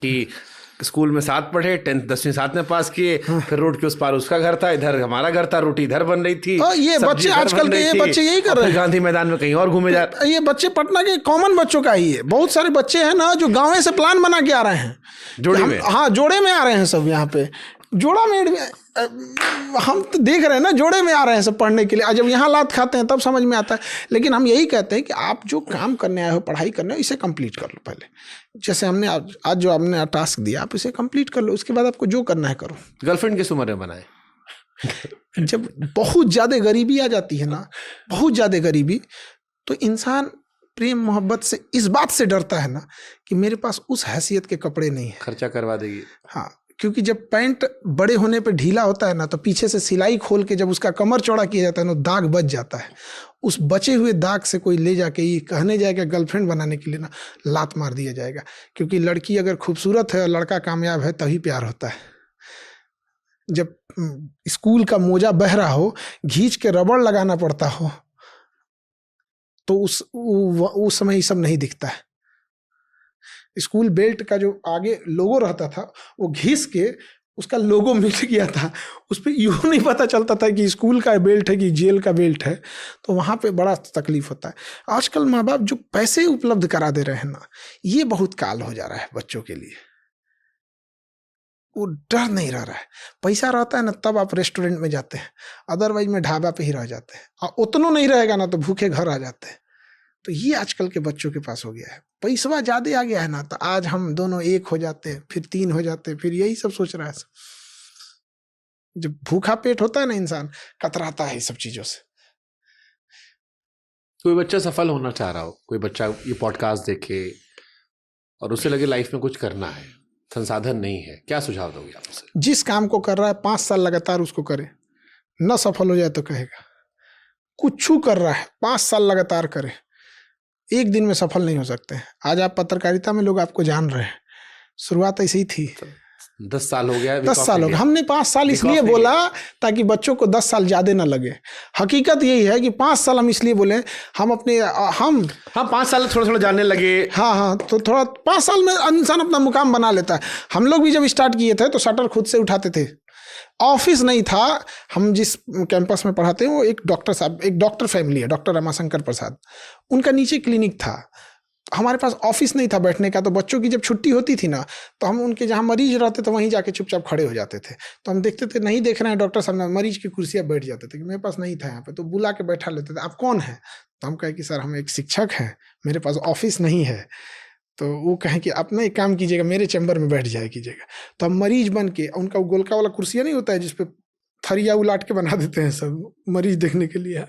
कि स्कूल में साथ पढ़े, 10th 10वीं साथ में पास किए, फिर रोड के उस पार उसका घर था, इधर हमारा घर था, रोटी इधर बन रही थी। ये बच्चे आजकल के ये बच्चे यही कर रहे हैं, गांधी मैदान में कहीं और घूमे जा रहे। ये बच्चे पटना के कॉमन बच्चों का ही है। बहुत सारे बच्चे हैं ना जो गाँव से प्लान बना के आ रहे हैं जोड़े में। हाँ, जोड़े में आ रहे हैं सब। यहाँ पे जोड़ा में हम तो देख रहे हैं ना, जोड़े में आ रहे हैं सब पढ़ने के लिए। जब यहाँ लात खाते हैं तब समझ में आता है। लेकिन हम यही कहते हैं कि आप जो काम करने आए हो, पढ़ाई करने हो, इसे कंप्लीट कर लो पहले। जैसे हमने आज जो हमने टास्क दिया, आप इसे कंप्लीट कर लो, उसके बाद आपको जो करना है करो। गर्लफ्रेंड किस उम्र में बनाए? जब बहुत ज़्यादा गरीबी आ जाती है ना, बहुत ज़्यादा गरीबी, तो इंसान प्रेम मोहब्बत से इस बात से डरता है ना कि मेरे पास उस हैसियत के कपड़े नहीं है, खर्चा करवा देगी। हाँ, क्योंकि जब पैंट बड़े होने पे ढीला होता है ना, तो पीछे से सिलाई खोल के जब उसका कमर चौड़ा किया जाता है ना, दाग बच जाता है। उस बचे हुए दाग से कोई ले जाके ये कहने जाएगा गर्लफ्रेंड बनाने के लिए ना, लात मार दिया जाएगा। क्योंकि लड़की अगर खूबसूरत है और लड़का कामयाब है तभी प्यार होता है। जब स्कूल का मोजा बह रहा हो, घींच के रबड़ लगाना पड़ता हो, तो उस समय ये सब नहीं दिखता है। स्कूल बेल्ट का जो आगे लोगो रहता था, वो घिस के उसका लोगो मिट गया था। उस पर यूँ नहीं पता चलता था कि स्कूल का बेल्ट है कि जेल का बेल्ट है। तो वहाँ पे बड़ा तकलीफ होता है। आजकल माँ बाप जो पैसे उपलब्ध करा दे रहे हैं ना, ये बहुत काल हो जा रहा है बच्चों के लिए। वो डर नहीं रह रहा है। पैसा रहता है ना तब आप रेस्टोरेंट में जाते हैं, अदरवाइज में ढाबा पे ही रह जाते हैं। और उतना नहीं रहेगा ना तो भूखे घर आ जाते हैं। तो ये आजकल के बच्चों के पास हो गया है। पैसा ज़्यादा आ गया है ना, तो आज हम दोनों एक हो जाते हैं, फिर 3 हो जाते हैं, फिर यही सब सोच रहा है सब। जब भूखा पेट होता है ना, इंसान कतराता है सब चीज़ों से। कोई बच्चा सफल होना चाह रहा हो, कोई बच्चा ये पॉडकास्ट देखे और उसे लगे लाइफ में कुछ करना है, संसाधन नहीं है, क्या सुझाव दोगे आप उसे? जिस काम को कर रहा है 5 साल लगातार उसको करे, न सफल हो जाए तो कहेगा। कुछ कर रहा है 5 साल लगातार करे, एक दिन में सफल नहीं हो सकते हैं। आज आप पत्रकारिता में लोग आपको जान रहे हैं, शुरुआत ऐसे ही थी। 10 साल हो गया, 10 साल हो गया। हमने 5 साल इसलिए बोला ताकि बच्चों को 10 साल ज़्यादा ना लगे। हकीकत यही है कि 5 साल हम इसलिए बोले, हम 5 साल थोड़ा थोड़ा जानने लगे। हाँ, तो थोड़ा 5 साल में इंसान अपना मुकाम बना लेता है। हम लोग भी जब स्टार्ट किए थे तो शटर खुद से उठाते थे, ऑफिस नहीं था। हम जिस कैंपस में पढ़ाते हैं वो एक डॉक्टर साहब, एक डॉक्टर फैमिली है, डॉक्टर रमाशंकर प्रसाद, उनका नीचे क्लिनिक था। हमारे पास ऑफिस नहीं था बैठने का। तो बच्चों की जब छुट्टी होती थी ना, तो हम उनके जहाँ मरीज रहते थे वहीं जाके चुपचाप खड़े हो जाते थे। तो हम देखते थे नहीं देख रहे हैं डॉक्टर साहब, मरीज की कुर्सियाँ बैठ जाते थे। कि मेरे पास नहीं था यहाँ पे, तो बुला के बैठा लेते थे। आप कौन है? तो हम कहे कि सर हम एक शिक्षक हैं, मेरे पास ऑफिस नहीं है। तो वो कहें कि आप ना एक काम कीजिएगा, मेरे चैम्बर में बैठ जाए कीजिएगा। तो हम मरीज बन के, उनका गोलका वाला कुर्सियाँ नहीं होता है जिसपे थरिया उलाट के बना देते हैं सब मरीज देखने के लिए,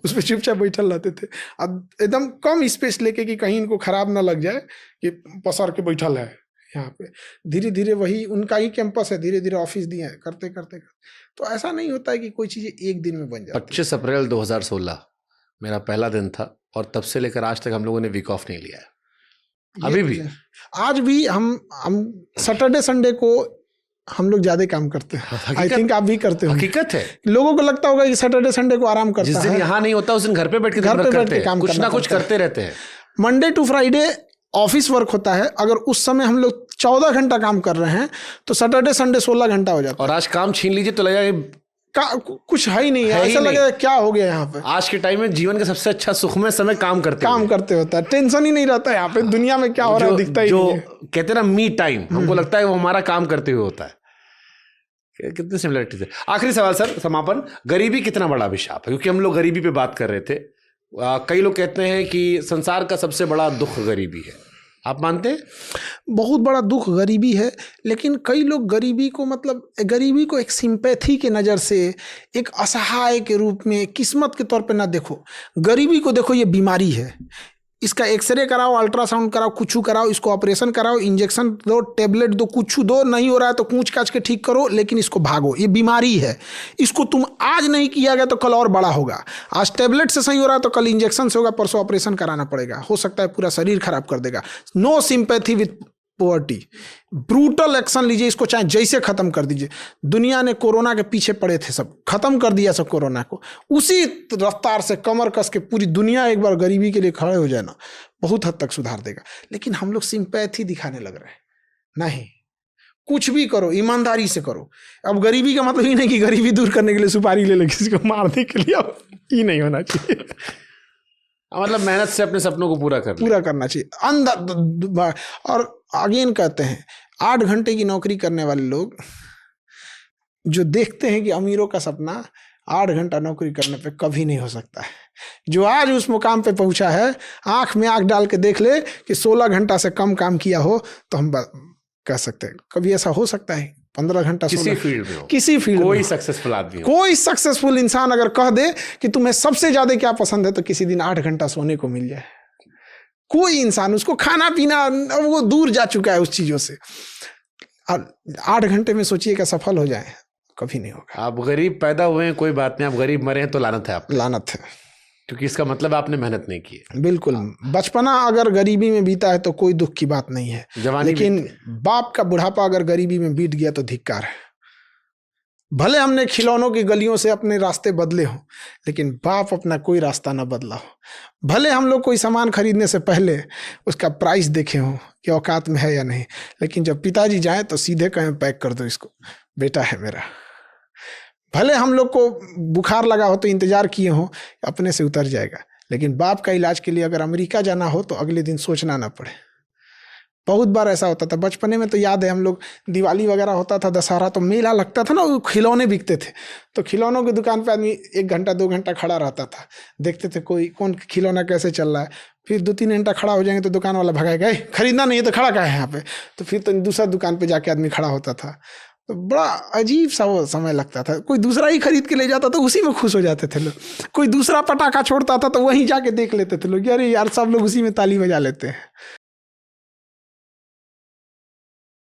उस पर चुपचाप बैठल रहते थे। अब एकदम कम स्पेस लेके कि कहीं इनको खराब ना लग जाए कि पसार के बैठल है यहाँ पे। धीरे धीरे वही उनका ही कैंपस है, धीरे धीरे ऑफिस दिए करते करते। तो ऐसा नहीं होता है कि कोई चीज़ें एक दिन में बन जाती। 25 अप्रैल 2016 मेरा पहला दिन था और तब से लेकर आज तक हम लोगों ने वीक ऑफ नहीं लिया है। अभी भी आज भी हम सैटरडे संडे को हम लोग ज्यादा काम करते हैं। आई थिंक आप भी करते हो। हकीकत है, लोगों को लगता होगा कि सैटरडे संडे को आराम करता है। जिस दिन यहाँ नहीं होता उस दिन घर पे बैठ के काम कुछ ना कुछ करते रहते हैं। Monday to Friday office work होता है। अगर उस समय हम लोग 14 घंटा काम कर रहे हैं तो सैटरडे संडे 16 घंटा हो जाता है। और आज काम छीन लीजिए तो लगेगा कुछ है ही नहीं है, ऐसा लगेगा क्या हो गया यहाँ पे। आज के टाइम में जीवन का सबसे अच्छा सुखमय समय काम करते होता है। टेंशन ही नहीं रहता है यहाँ पे, दुनिया में क्या हो रहा है दिखता ही नहीं है। कहते हैं ना मी टाइम, हमको लगता है वो हमारा काम करते हुए होता है। कितनी सिमिलरिटीज है। आखिरी सवाल सर, समापन, गरीबी कितना बड़ा अभिशाप है? क्योंकि हम लोग गरीबी पे बात कर रहे थे। कई लोग कहते हैं कि संसार का सबसे बड़ा दुख गरीबी है, आप मानते हैं? बहुत बड़ा दुख गरीबी है, लेकिन कई लोग गरीबी को एक सिंपैथी के नज़र से, एक असहाय के रूप में, किस्मत के तौर पे ना देखो। गरीबी को देखो ये बीमारी है, इसका एक्सरे कराओ, अल्ट्रासाउंड कराओ, कुछ कराओ, इसको ऑपरेशन कराओ, इंजेक्शन दो, टेबलेट दो, कुछ दो, नहीं हो रहा है तो कूच काच के ठीक करो, लेकिन इसको भागो। ये बीमारी है, इसको तुम आज नहीं किया गया तो कल और बड़ा होगा। आज टेबलेट से सही हो रहा है तो कल इंजेक्शन से होगा, परसों ऑपरेशन कराना पड़ेगा, हो सकता है पूरा शरीर खराब कर देगा। No sympathy with poverty, brutal action लीजिए, इसको चाहे जैसे खत्म कर दीजिए। दुनिया ने कोरोना के पीछे पड़े थे, सब खत्म कर दिया सब कोरोना को। उसी रफ्तार से कमर कस के पूरी दुनिया एक बार गरीबी के लिए खड़े हो जाए ना, बहुत हद तक सुधार देगा। लेकिन हम लोग सिंपैथी दिखाने लग रहे हैं। नहीं, कुछ भी करो ईमानदारी से करो। अब गरीबी का मतलब ही नहीं कि गरीबी दूर करने के लिए सुपारी ले लो किसी को मारने के लिए, अब ये नहीं होना चाहिए। मतलब मेहनत से अपने सपनों को पूरा करना चाहिए अंदर। और अगेन कहते हैं 8 घंटे की नौकरी करने वाले लोग जो देखते हैं कि अमीरों का सपना 8 घंटा नौकरी करने पे कभी नहीं हो सकता है। जो आज उस मुकाम पे पहुंचा है, आंख में आंख डाल के देख ले कि 16 घंटा से कम काम किया हो तो हम कह सकते हैं कभी ऐसा हो सकता है। 15 घंटा किसी फील्ड में हो, किसी फील्ड कोई में सक्सेसफुल आदमी हो, कोई सक्सेसफुल इंसान अगर कह दे कि तुम्हें सबसे ज्यादा क्या पसंद है तो किसी दिन 8 घंटा सोने को मिल जाए। कोई इंसान, उसको खाना पीना वो दूर जा चुका है उस चीजों से, 8 घंटे में सोचिए कि सफल हो जाए, कभी नहीं होगा। आप गरीब पैदा हुए हैं कोई बात नहीं, आप गरीब मरे हैं तो लानत है आप, लानत है, क्योंकि इसका मतलब आपने मेहनत नहीं की है। बिल्कुल। बचपना अगर गरीबी में बीता है तो कोई दुख की बात नहीं है, लेकिन बाप का बुढ़ापा अगर गरीबी में बीत गया तो धिक्कार है। भले हमने खिलौनों की गलियों से अपने रास्ते बदले हो, लेकिन बाप अपना कोई रास्ता ना बदला हो। भले हम लोग कोई सामान खरीदने से पहले उसका प्राइस देखे हो कि औकात में है या नहीं, लेकिन जब पिताजी जाएं तो सीधे कहें पैक कर दो इसको, बेटा है मेरा। भले हम लोग को बुखार लगा हो तो इंतजार किए हो अपने से उतर जाएगा, लेकिन बाप का इलाज के लिए अगर अमेरिका जाना हो तो अगले दिन सोचना ना पड़े। बहुत बार ऐसा होता था बचपने में, तो याद है हम लोग दिवाली वगैरह होता था, दशहरा, तो मेला लगता था ना, खिलौने बिकते थे, तो खिलौनों की दुकान पे आदमी 1 घंटा 2 घंटा खड़ा रहता था, देखते थे कोई कौन खिलौना कैसे चल रहा है। फिर 2-3 घंटा खड़ा हो जाएंगे तो दुकान वाला भगाएगा, खरीदना नहीं है तो खड़ा क्या है यहाँ पे, तो फिर तो दूसरा दुकान पे जाके आदमी खड़ा होता था। तो बड़ा अजीब सा वो समय लगता था। कोई दूसरा ही खरीद के ले जाता तो उसी में खुश हो जाते थे लोग। कोई दूसरा पटाखा छोड़ता था तो वहीं जाके देख लेते थे लोग, अरे यार सब लोग उसी में ताली बजा लेते हैं।